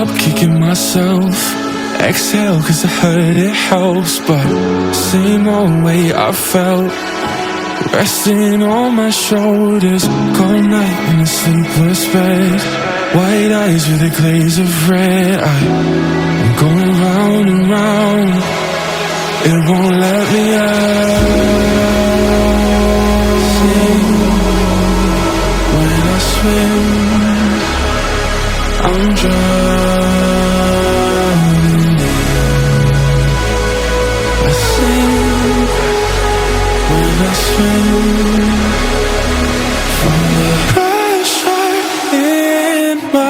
up, kicking myself. Exhale, cause I heard it helps. But same old way I felt, resting on my shoulders. Cold night in a sleepless bed, white eyes with a glaze of red. I'm going round and round, it won't let me out. When I swim, I'm drowning in. I sing when I swim from the pressure in my.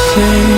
Sing